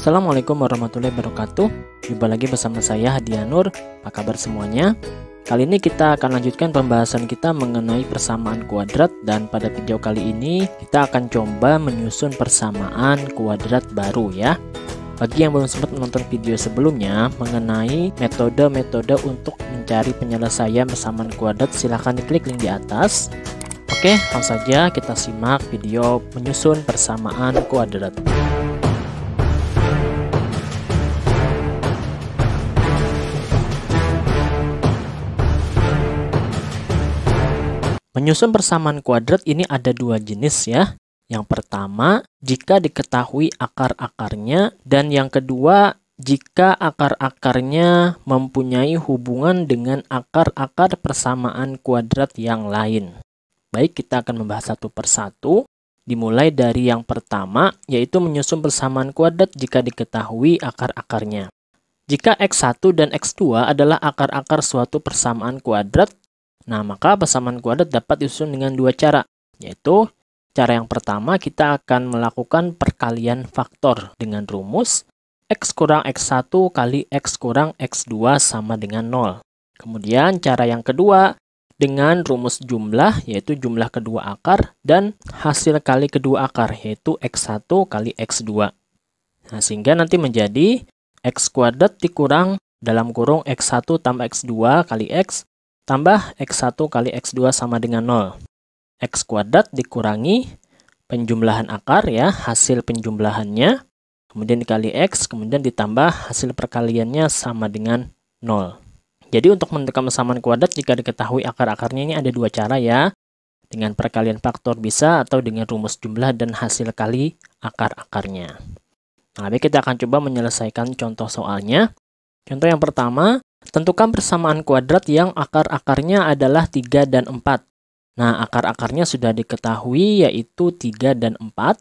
Assalamualaikum warahmatullahi wabarakatuh. Jumpa lagi bersama saya Hadiah Nur. Apa kabar semuanya? Kali ini kita akan lanjutkan pembahasan kita mengenai persamaan kuadrat, dan pada video kali ini kita akan coba menyusun persamaan kuadrat baru ya. Bagi yang belum sempat menonton video sebelumnya mengenai metode-metode untuk mencari penyelesaian persamaan kuadrat, silahkan diklik link di atas. Oke, langsung saja kita simak video menyusun persamaan kuadrat. Menyusun persamaan kuadrat ini ada dua jenis ya. Yang pertama, jika diketahui akar-akarnya, dan yang kedua, jika akar-akarnya mempunyai hubungan dengan akar-akar persamaan kuadrat yang lain. Baik, kita akan membahas satu persatu. Dimulai dari yang pertama, yaitu menyusun persamaan kuadrat jika diketahui akar-akarnya. Jika X1 dan X2 adalah akar-akar suatu persamaan kuadrat, nah, maka persamaan kuadrat dapat disusun dengan dua cara, yaitu cara yang pertama kita akan melakukan perkalian faktor dengan rumus X kurang X1 kali X kurang X2 sama dengan 0. Kemudian cara yang kedua dengan rumus jumlah, yaitu jumlah kedua akar, dan hasil kali kedua akar, yaitu X1 kali X2. Nah, sehingga nanti menjadi X kuadrat dikurang dalam kurung X1 tambah X2 kali X, tambah X1 kali X2 sama dengan 0. X kuadrat dikurangi penjumlahan akar ya, hasil penjumlahannya, kemudian dikali X, kemudian ditambah hasil perkaliannya sama dengan 0. Jadi untuk menentukan persamaan kuadrat jika diketahui akar-akarnya ini ada dua cara ya. Dengan perkalian faktor bisa, atau dengan rumus jumlah dan hasil kali akar-akarnya. Nah, baik, kita akan coba menyelesaikan contoh soalnya. Contoh yang pertama, tentukan persamaan kuadrat yang akar-akarnya adalah 3 dan 4. Nah, akar-akarnya sudah diketahui yaitu 3 dan 4.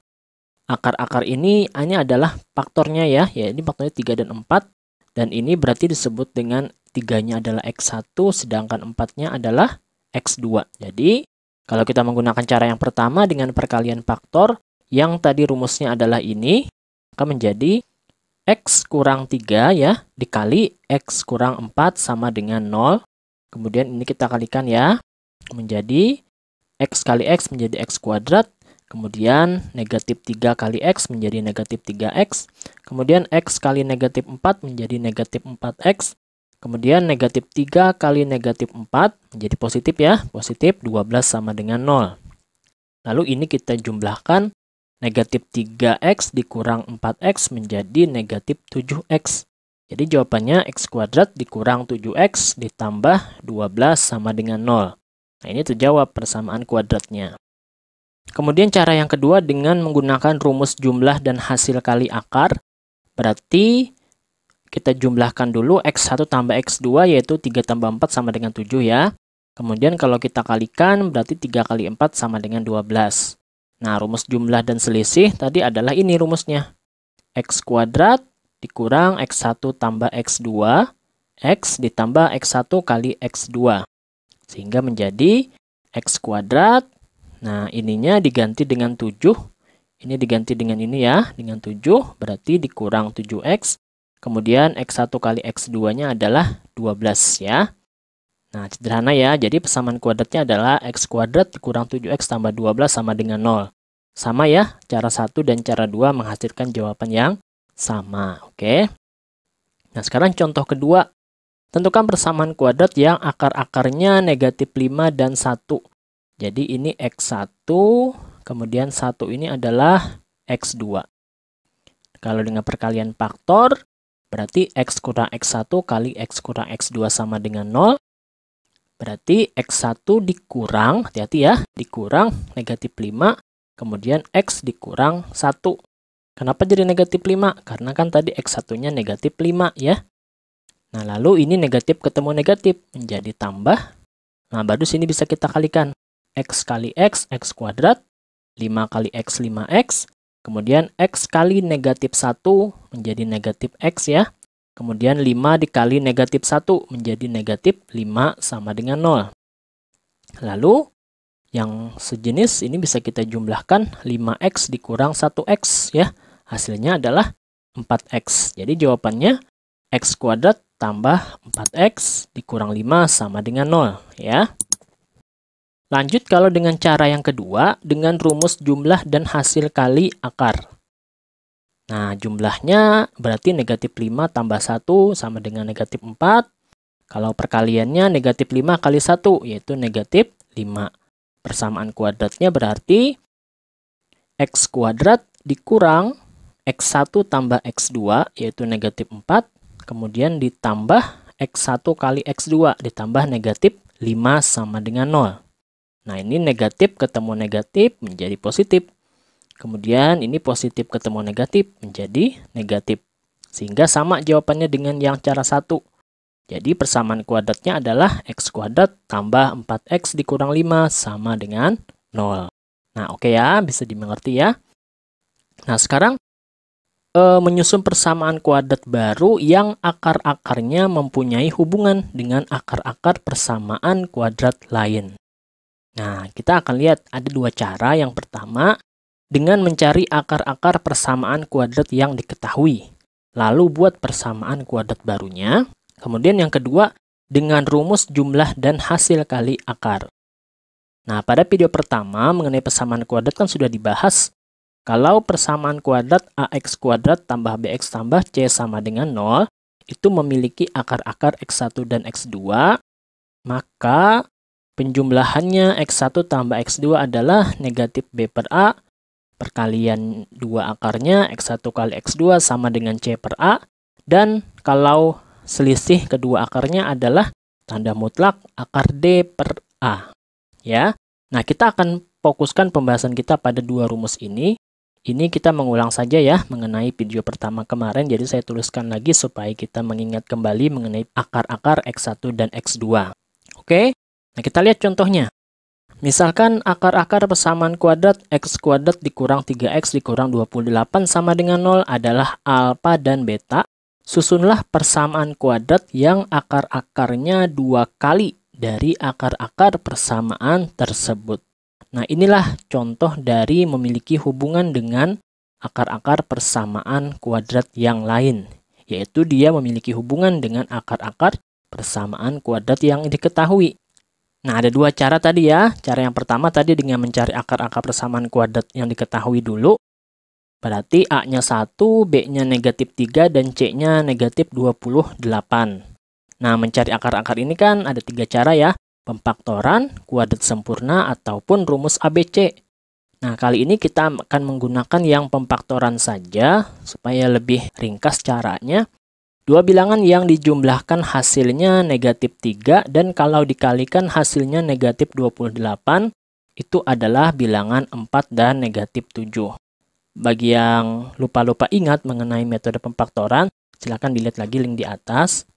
Akar-akar ini adalah faktornya ya, ini faktornya 3 dan 4. Dan ini berarti disebut dengan 3-nya adalah X1, sedangkan 4-nya adalah X2. Jadi, kalau kita menggunakan cara yang pertama dengan perkalian faktor, yang tadi rumusnya adalah ini, maka menjadi X kurang 3 ya, dikali X kurang 4 sama dengan 0. Kemudian ini kita kalikan ya, menjadi X kali X menjadi X kuadrat. Kemudian negatif 3 kali X menjadi negatif 3X. Kemudian X kali negatif 4 menjadi negatif 4X. Kemudian negatif 3 kali negatif 4 menjadi positif ya, positif 12 sama dengan 0. Lalu ini kita jumlahkan. Negatif 3X dikurang 4X menjadi negatif 7X. Jadi jawabannya X kuadrat dikurang 7X ditambah 12 sama dengan 0. Nah, ini terjawab persamaan kuadratnya. Kemudian cara yang kedua dengan menggunakan rumus jumlah dan hasil kali akar. Berarti kita jumlahkan dulu X1 tambah X2, yaitu 3 tambah 4 sama dengan 7 ya. Kemudian kalau kita kalikan berarti 3 kali 4 sama dengan 12. Nah, rumus jumlah dan selisih tadi adalah ini rumusnya. X kuadrat dikurang X1 tambah X2, X ditambah X1 kali X2. Sehingga menjadi X kuadrat. Nah, ininya diganti dengan 7. Ini diganti dengan ini ya, dengan 7. Berarti dikurang 7X. Kemudian X1 kali X2-nya adalah 12 ya. Nah, sederhana ya. Jadi persamaan kuadratnya adalah X kuadrat dikurang 7X tambah 12 sama dengan 0. Sama ya, cara 1 dan cara 2 menghasilkan jawaban yang sama. Oke. Nah, sekarang contoh kedua. Tentukan persamaan kuadrat yang akar-akarnya negatif 5 dan 1. Jadi ini X1, kemudian 1 ini adalah X2. Kalau dengan perkalian faktor, berarti X kurang X1 kali X kurang X2 sama dengan 0. Berarti X1 dikurang, hati-hati ya, dikurang negatif 5, kemudian X dikurang 1. Kenapa jadi negatif 5? Karena kan tadi X1-nya negatif 5 ya. Nah, lalu ini negatif ketemu negatif, menjadi tambah. Nah, baru sini bisa kita kalikan. X kali X, X kuadrat. 5 kali X, 5X. Kemudian X kali negatif 1 menjadi negatif X ya. Kemudian 5 dikali negatif 1 menjadi negatif 5 sama dengan 0. Lalu yang sejenis ini bisa kita jumlahkan 5X dikurang 1X ya. Hasilnya adalah 4x. Jadi jawabannya x kuadrat tambah 4x dikurang 5 sama dengan 0 ya. Lanjut kalau dengan cara yang kedua, dengan rumus jumlah dan hasil kali akar. Nah, jumlahnya berarti negatif 5 tambah 1 sama dengan negatif 4. Kalau perkaliannya negatif 5 kali 1, yaitu negatif 5. Persamaan kuadratnya berarti x kuadrat dikurang x1 tambah x2, yaitu negatif 4. Kemudian ditambah x1 kali x2, ditambah negatif 5 sama dengan 0. Nah, ini negatif ketemu negatif menjadi positif. Kemudian ini positif ketemu negatif menjadi negatif. Sehingga sama jawabannya dengan yang cara 1. Jadi persamaan kuadratnya adalah x kuadrat tambah 4x dikurang 5 sama dengan 0. Nah, oke ya, bisa dimengerti ya. Nah, sekarang menyusun persamaan kuadrat baru yang akar-akarnya mempunyai hubungan dengan akar-akar persamaan kuadrat lain. Nah, kita akan lihat ada dua cara. Yang pertama, dengan mencari akar-akar persamaan kuadrat yang diketahui. Lalu buat persamaan kuadrat barunya. Kemudian yang kedua, dengan rumus jumlah dan hasil kali akar. Nah, pada video pertama mengenai persamaan kuadrat kan sudah dibahas. Kalau persamaan kuadrat ax kuadrat tambah bx tambah c sama dengan 0, itu memiliki akar-akar x1 dan x2, maka penjumlahannya x1 tambah x2 adalah negatif b per a, perkalian dua akarnya x1 kali x2 sama dengan c per a, dan kalau selisih kedua akarnya adalah tanda mutlak akar d per a. Ya. Nah, kita akan fokuskan pembahasan kita pada dua rumus ini. Ini kita mengulang saja ya mengenai video pertama kemarin, jadi saya tuliskan lagi supaya kita mengingat kembali mengenai akar-akar x1 dan x2. Oke, nah kita lihat contohnya. Misalkan akar-akar persamaan kuadrat x kuadrat dikurang 3x dikurang 28 sama dengan 0 adalah alfa dan beta. Susunlah persamaan kuadrat yang akar-akarnya 2 kali dari akar-akar persamaan tersebut. Nah, inilah contoh dari memiliki hubungan dengan akar-akar persamaan kuadrat yang lain, yaitu dia memiliki hubungan dengan akar-akar persamaan kuadrat yang diketahui. Nah, ada dua cara tadi ya. Cara yang pertama tadi dengan mencari akar-akar persamaan kuadrat yang diketahui dulu. Berarti A-nya 1, B-nya negatif 3, dan C-nya negatif 28. Nah, mencari akar-akar ini kan ada 3 cara ya. Pemfaktoran, kuadrat sempurna, ataupun rumus ABC. Nah, kali ini kita akan menggunakan yang pemfaktoran saja, supaya lebih ringkas caranya. Dua bilangan yang dijumlahkan hasilnya negatif 3, dan kalau dikalikan hasilnya negatif 28, itu adalah bilangan 4 dan negatif 7. Bagi yang lupa-lupa ingat mengenai metode pemfaktoran, silakan dilihat lagi link di atas.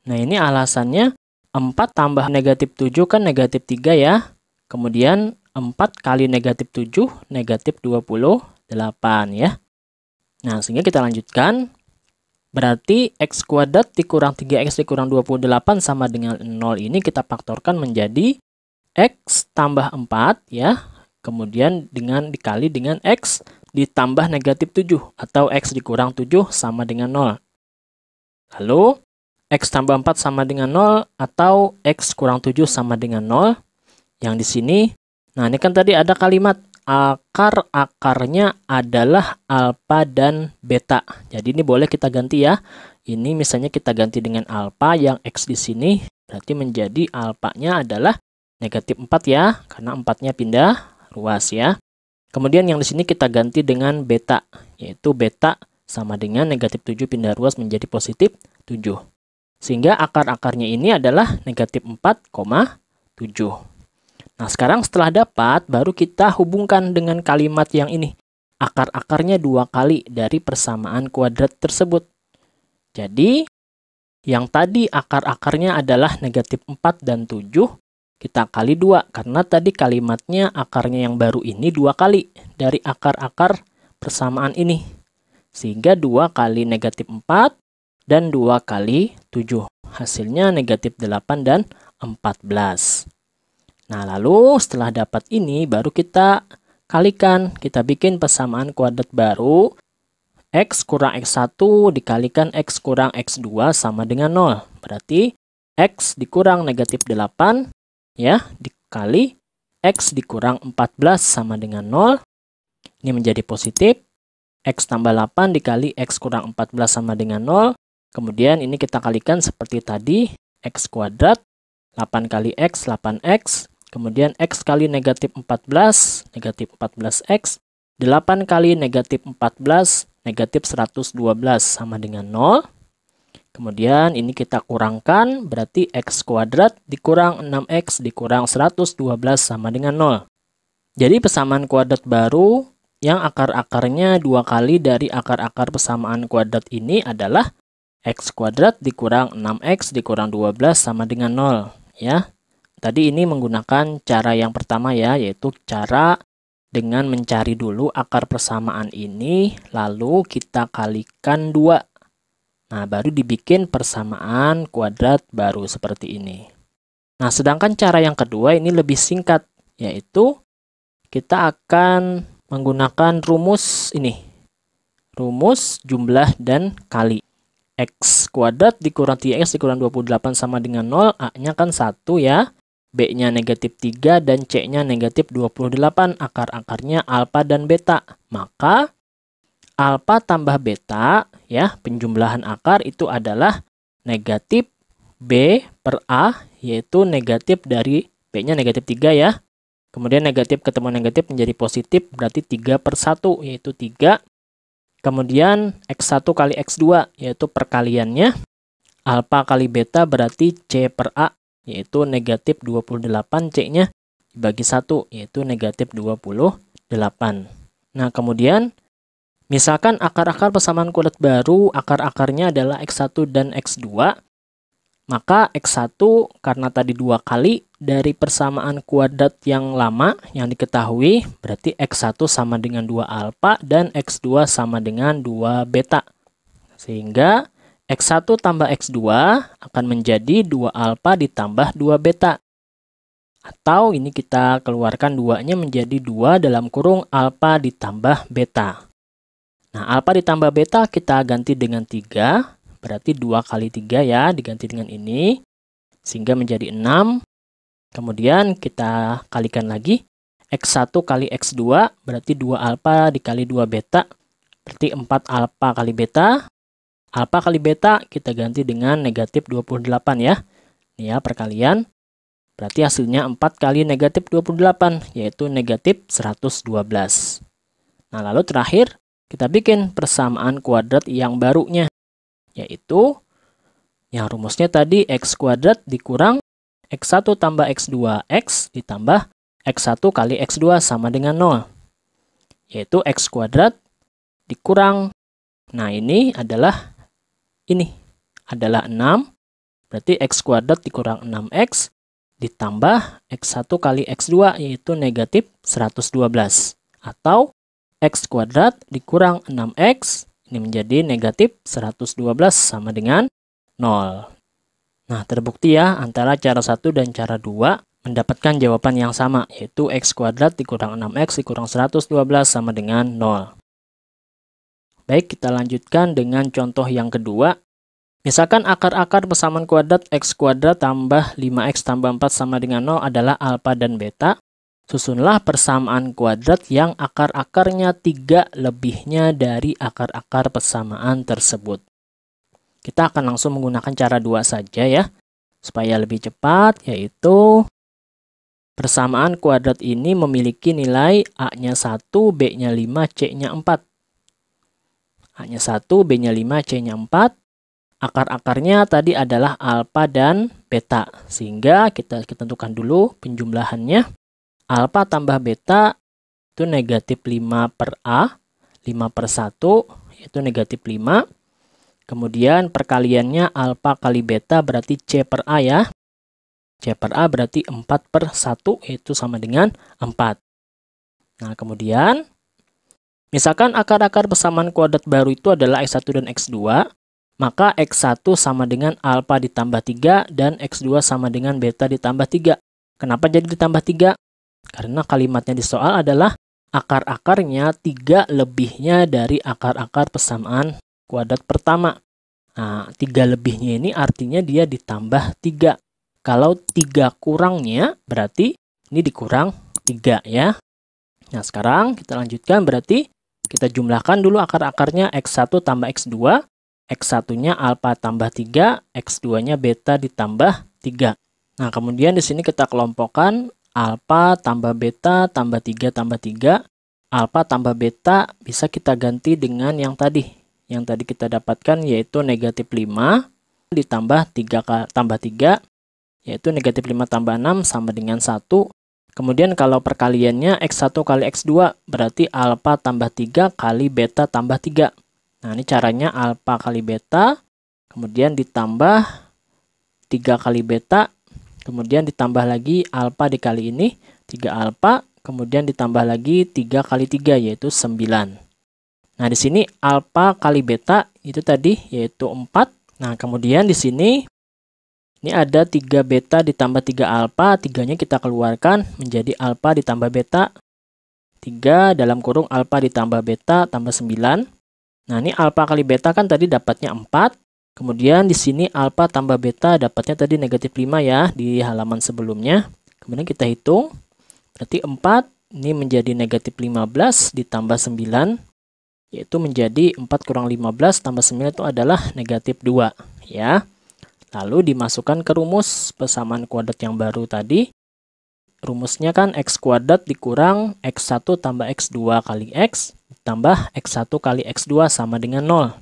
Nah, ini alasannya 4 tambah negatif 7 kan negatif 3 ya. Kemudian 4 kali negatif 7, negatif 28 ya. Nah, sehingga kita lanjutkan. Berarti x kuadrat dikurang 3x dikurang 28 sama dengan 0 ini kita faktorkan menjadi x tambah 4 ya. Kemudian dikali dengan x ditambah negatif 7 atau x dikurang 7 sama dengan 0. Lalu x tambah 4 sama dengan 0 atau x kurang 7 sama dengan 0. Yang di sini, nah ini kan tadi ada kalimat akar-akarnya adalah alfa dan beta. Jadi ini boleh kita ganti ya. Ini misalnya kita ganti dengan alfa yang x di sini. Berarti menjadi alfanya adalah negatif 4 ya. Karena 4-nya pindah ruas ya. Kemudian yang di sini kita ganti dengan beta. Yaitu beta sama dengan negatif 7 pindah ruas menjadi positif 7. Sehingga akar-akarnya ini adalah negatif 4,7. Nah, sekarang setelah dapat, baru kita hubungkan dengan kalimat yang ini. Akar-akarnya 2 kali dari persamaan kuadrat tersebut. Jadi, yang tadi akar-akarnya adalah negatif 4 dan 7, kita kali 2. Karena tadi kalimatnya akarnya yang baru ini 2 kali dari akar-akar persamaan ini. Sehingga 2 kali negatif 4. Dan 2 kali 7. Hasilnya negatif 8 dan 14. Nah, lalu setelah dapat ini, baru kita kalikan. Kita bikin persamaan kuadrat baru. X kurang X1 dikalikan X kurang X2 sama dengan 0. Berarti X dikurang negatif 8 ya, dikali X dikurang 14 sama dengan 0. Ini menjadi positif. X tambah 8 dikali X kurang 14 sama dengan 0. Kemudian ini kita kalikan seperti tadi. X kuadrat, 8 kali X, 8X. Kemudian X kali negatif 14, negatif 14X. 8 kali negatif 14, negatif 112 sama dengan 0. Kemudian ini kita kurangkan, berarti X kuadrat dikurang 6X dikurang 112 sama dengan 0. Jadi persamaan kuadrat baru yang akar-akarnya 2 kali dari akar-akar persamaan kuadrat ini adalah X kuadrat dikurang 6X dikurang 12 sama dengan 0. Ya. Tadi ini menggunakan cara yang pertama ya, yaitu cara dengan mencari dulu akar persamaan ini, lalu kita kalikan 2. Nah, baru dibikin persamaan kuadrat baru seperti ini. Nah, sedangkan cara yang kedua ini lebih singkat, yaitu kita akan menggunakan rumus ini. Rumus jumlah dan kali. X kuadrat dikurang 3X dikurang 28 sama dengan 0, A-nya kan 1 ya. B-nya negatif 3 dan C-nya negatif 28, akar-akarnya alfa dan beta. Maka alfa tambah beta, ya, penjumlahan akar itu adalah negatif B per A, yaitu negatif dari B-nya negatif 3 ya. Kemudian negatif ketemu negatif menjadi positif, berarti 3 per 1, yaitu 3. Kemudian X1 kali X2, yaitu perkaliannya. Alfa kali beta berarti C per A, yaitu negatif 28, C-nya dibagi 1, yaitu negatif 28. Nah, kemudian, misalkan akar-akar persamaan kuadrat baru, akar-akarnya adalah X1 dan X2, maka X1 karena tadi 2 kali dari persamaan kuadrat yang lama yang diketahui, berarti X1 sama dengan 2 alfa dan X2 sama dengan 2 beta. Sehingga X1 tambah X2 akan menjadi 2 alfa ditambah 2 beta. Atau ini kita keluarkan 2-nya menjadi 2 dalam kurung alfa ditambah beta. Nah, alfa ditambah beta kita ganti dengan 3. Berarti 2 kali 3 ya, diganti dengan ini. Sehingga menjadi 6. Kemudian kita kalikan lagi. X1 kali X2 berarti 2 alfa dikali 2 beta. Berarti 4 alfa kali beta. Alfa kali beta kita ganti dengan negatif 28 ya. Ini ya perkalian. Berarti hasilnya 4 kali negatif 28, yaitu negatif 112. Nah, lalu terakhir kita bikin persamaan kuadrat yang barunya. Yaitu yang rumusnya tadi X kuadrat dikurang X1 tambah X2X ditambah X1 kali X2 sama dengan 0. Yaitu X kuadrat dikurang. Nah, ini adalah 6. Berarti X kuadrat dikurang 6X ditambah X1 kali X2 yaitu negatif 112. Atau X kuadrat dikurang 6X ini menjadi negatif 112 sama dengan 0. Nah, terbukti ya antara cara 1 dan cara 2 mendapatkan jawaban yang sama, yaitu X kuadrat dikurang 6X dikurang 112 sama dengan 0. Baik, kita lanjutkan dengan contoh yang kedua. Misalkan akar-akar persamaan kuadrat X kuadrat tambah 5X tambah 4 sama dengan 0 adalah alfa dan beta. Susunlah persamaan kuadrat yang akar-akarnya 3 lebihnya dari akar-akar persamaan tersebut. Kita akan langsung menggunakan cara 2 saja ya, supaya lebih cepat, yaitu persamaan kuadrat ini memiliki nilai A-nya 1, B-nya 5, C-nya 4. A-nya 1, B-nya 5, C-nya 4. Akar-akarnya tadi adalah alfa dan beta. Sehingga kita tentukan dulu penjumlahannya. Alfa tambah beta itu negatif 5 per A. 5 per 1 yaitu negatif 5. Kemudian perkaliannya alfa kali beta berarti C per A ya. C per A berarti 4 per 1 yaitu sama dengan 4. Nah, kemudian misalkan akar-akar persamaan kuadrat baru itu adalah X1 dan X2, maka X1 sama dengan alfa ditambah 3 dan X2 sama dengan beta ditambah 3. Kenapa jadi ditambah 3? Karena kalimatnya di soal adalah akar-akarnya 3 lebihnya dari akar-akar persamaan kuadrat pertama. Nah, 3 lebihnya ini artinya dia ditambah 3. Kalau 3 kurangnya berarti ini dikurang 3 ya. Nah, sekarang kita lanjutkan, berarti kita jumlahkan dulu akar-akarnya X1 tambah X2. X1-nya alfa tambah 3, X2-nya beta ditambah 3. Nah, kemudian di sini kita kelompokkan alfa tambah beta tambah 3 tambah 3. Alfa tambah beta bisa kita ganti dengan yang tadi. Yang tadi kita dapatkan yaitu negatif 5 ditambah 3 tambah 3, yaitu negatif 5 tambah 6 sama dengan 1. Kemudian kalau perkaliannya X1 kali X2 berarti alfa tambah 3 kali beta tambah 3. Nah, ini caranya alfa kali beta, kemudian ditambah 3 kali beta, kemudian ditambah lagi alfa dikali ini, 3 alfa, kemudian ditambah lagi 3 kali 3 yaitu 9. Nah, di sini alfa kali beta itu tadi yaitu 4. Nah, kemudian di sini ini ada 3 beta ditambah 3 alfa, 3-nya kita keluarkan menjadi alfa ditambah beta. 3 dalam kurung alfa ditambah beta tambah 9. Nah, ini alfa kali beta kan tadi dapatnya 4. Kemudian di sini alfa tambah beta dapatnya tadi negatif 5 ya di halaman sebelumnya. Kemudian kita hitung. Berarti 4 ini menjadi negatif 15 ditambah 9. Yaitu menjadi 4 kurang 15 tambah 9 itu adalah negatif 2 ya. Lalu dimasukkan ke rumus persamaan kuadrat yang baru tadi. Rumusnya kan X kuadrat dikurang X1 tambah X2 kali X ditambah X1 kali X2 sama dengan 0.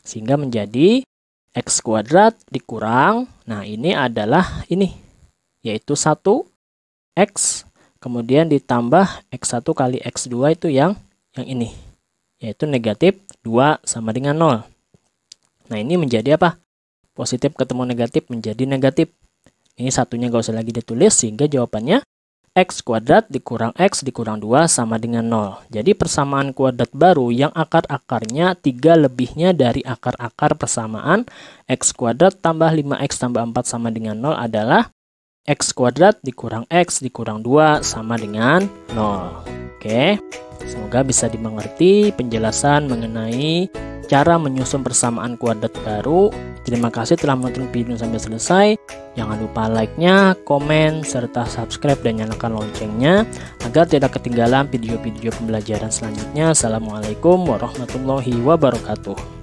Sehingga menjadi X kuadrat dikurang, nah ini adalah ini, yaitu 1X, kemudian ditambah X1 kali X2 itu yang ini, yaitu negatif 2 sama dengan 0. Nah, ini menjadi apa? Positif ketemu negatif menjadi negatif. Ini satunya nggak usah lagi ditulis, sehingga jawabannya X kuadrat dikurang X dikurang 2 sama dengan 0. Jadi persamaan kuadrat baru yang akar-akarnya 3 lebihnya dari akar-akar persamaan X kuadrat tambah 5X tambah 4 sama dengan 0 adalah X kuadrat dikurang X dikurang 2 sama dengan 0. Oke, semoga bisa dimengerti penjelasan mengenai cara menyusun persamaan kuadrat baru. Terima kasih telah menonton video sampai selesai. Jangan lupa like-nya, komen, serta subscribe dan nyalakan loncengnya agar tidak ketinggalan video-video pembelajaran selanjutnya. Assalamualaikum warahmatullahi wabarakatuh.